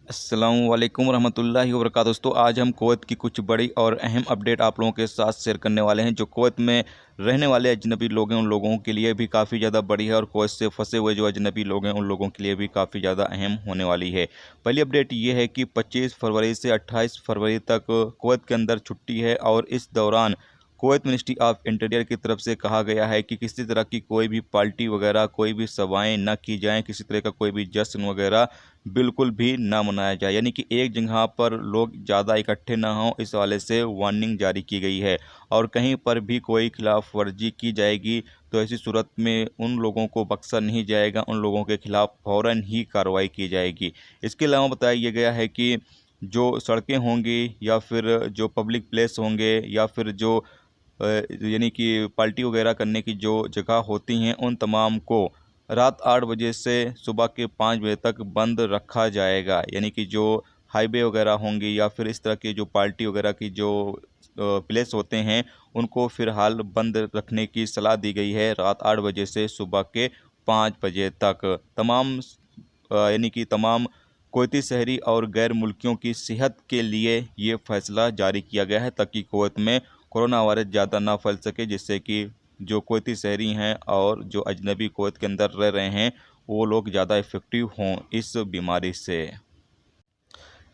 अस्सलामु अलैकुम रहमतुल्लाहि व बरकातहू। दोस्तों, आज हम कुवैत की कुछ बड़ी और अहम अपडेट आप लोगों के साथ शेयर करने वाले हैं। जो कुवैत में रहने वाले अजनबी लोग हैं उन लोगों के लिए भी काफ़ी ज़्यादा बड़ी है और कुवैत से फंसे हुए जो अजनबी लोग हैं उन लोगों के लिए भी काफ़ी ज़्यादा अहम होने वाली है। पहली अपडेट ये है कि 25 फरवरी से 28 फरवरी तक कुवैत के अंदर छुट्टी है और इस दौरान कुवैत मिनिस्ट्री ऑफ इंटीरियर की तरफ से कहा गया है कि किसी तरह की कोई भी पार्टी वगैरह, कोई भी सभाएं न की जाएं, किसी तरह का कोई भी जश्न वगैरह बिल्कुल भी ना मनाया जाए। यानी कि एक जगह पर लोग ज़्यादा इकट्ठे ना हों, इस हवाले से वार्निंग जारी की गई है। और कहीं पर भी कोई खिलाफ वर्जी की जाएगी तो ऐसी सूरत में उन लोगों को बख्शा नहीं जाएगा, उन लोगों के खिलाफ फ़ौरन ही कार्रवाई की जाएगी। इसके अलावा बताया गया है कि जो सड़कें होंगी या फिर जो पब्लिक प्लेस होंगे या फिर जो यानी कि पार्टी वगैरह करने की जो जगह होती हैं उन तमाम को रात 8 बजे से सुबह के 5 बजे तक बंद रखा जाएगा। यानी कि जो हाईवे वगैरह होंगी या फिर इस तरह की जो पार्टी वगैरह की जो प्लेस होते हैं उनको फ़िलहाल बंद रखने की सलाह दी गई है। रात 8 बजे से सुबह के 5 बजे तक यानी कि तमाम कुवैती शहरी और गैर मुल्कियों की सेहत के लिए ये फ़ैसला जारी किया गया है ताकि कुवैत में कोरोना वायरस ज़्यादा ना फैल सके, जिससे कि जो कुवैती शहरी हैं और जो अजनबी कुवैत के अंदर रह रहे हैं वो लोग ज़्यादा इफ़ेक्टिव हों इस बीमारी से।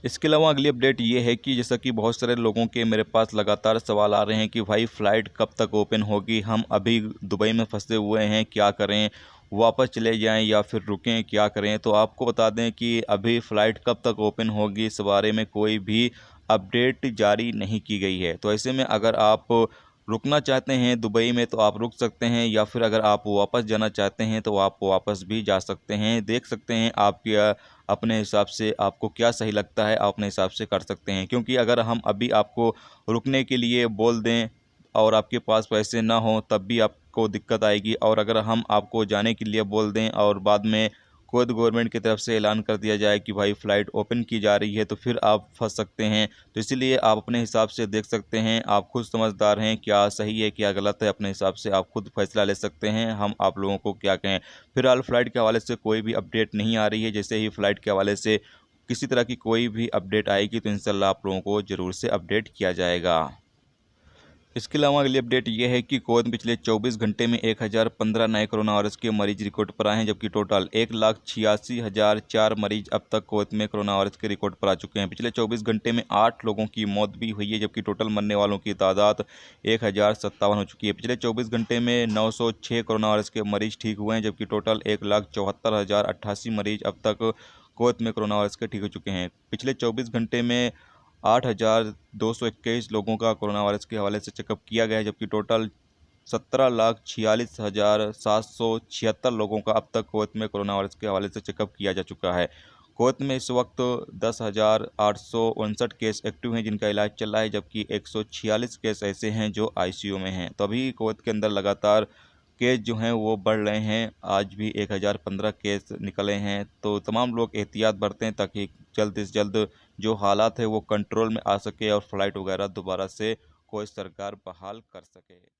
इसके अलावा अगली अपडेट ये है कि जैसा कि बहुत सारे लोगों के मेरे पास लगातार सवाल आ रहे हैं कि भाई फ़्लाइट कब तक ओपन होगी, हम अभी दुबई में फंसे हुए हैं, क्या करें, वापस चले जाएं या फिर रुकें, क्या करें। तो आपको बता दें कि अभी फ़्लाइट कब तक ओपन होगी इस बारे में कोई भी अपडेट जारी नहीं की गई है। तो ऐसे में अगर आप रुकना चाहते हैं दुबई में तो आप रुक सकते हैं, या फिर अगर आप वापस जाना चाहते हैं तो आप वापस भी जा सकते हैं। देख सकते हैं आपके अपने हिसाब से आपको क्या सही लगता है, आप अपने हिसाब से कर सकते हैं। क्योंकि अगर हम अभी आपको रुकने के लिए बोल दें और आपके पास पैसे ना हों तब भी आपको दिक्कत आएगी, और अगर हम आपको जाने के लिए बोल दें और बाद में खुद गवर्नमेंट की तरफ से ऐलान कर दिया जाए कि भाई फ़्लाइट ओपन की जा रही है तो फिर आप फंस सकते हैं। तो इसीलिए आप अपने हिसाब से देख सकते हैं, आप खुद समझदार हैं, क्या सही है क्या गलत है, अपने हिसाब से आप खुद फैसला ले सकते हैं। हम आप लोगों को क्या कहें। फिलहाल फ़्लाइट के हवाले से कोई भी अपडेट नहीं आ रही है। जैसे ही फ़्लाइट के हवाले से किसी तरह की कोई भी अपडेट आएगी तो इंशाल्लाह आप लोगों को ज़रूर से अपडेट किया जाएगा। इसके अलावा अगली अपडेट ये है कि कुवैत में पिछले 24 घंटे में 1015 नए कोरोना वायरस के मरीज रिकॉर्ड पर आए हैं, जबकि टोटल 1,86,004 मरीज अब तक कुवैत में कोरोना वायरस के रिकॉर्ड पर आ चुके हैं। पिछले 24 घंटे में 8 लोगों की मौत भी हुई है, जबकि टोटल मरने वालों की तादाद 1057 हो चुकी है। पिछले 24 घंटे में 906 कोरोना वायरस के मरीज ठीक हुए हैं, जबकि टोटल 1,74,088 मरीज अब तक कुवैत में कोरोना वायरस के ठीक हो चुके हैं। पिछले 24 घंटे में 8,221 लोगों का कोरोना वायरस के हवाले से चेकअप किया गया है, जबकि टोटल 17,46,776 लोगों का अब तक कुवैत में कोरोना वायरस के हवाले से चेकअप किया जा चुका है। कुवैत में इस वक्त 10,859 केस एक्टिव हैं जिनका इलाज चल रहा है, जबकि 146 केस ऐसे हैं जो आईसीयू में हैं। तो अभी कुवैत के अंदर लगातार केस जो हैं वो बढ़ रहे हैं। आज भी 1015 केस निकले हैं। तो तमाम लोग एहतियात बरतें ताकि जल्द से जल्द जो हालात है वो कंट्रोल में आ सके और फ़्लाइट वगैरह दोबारा से कोई सरकार बहाल कर सके।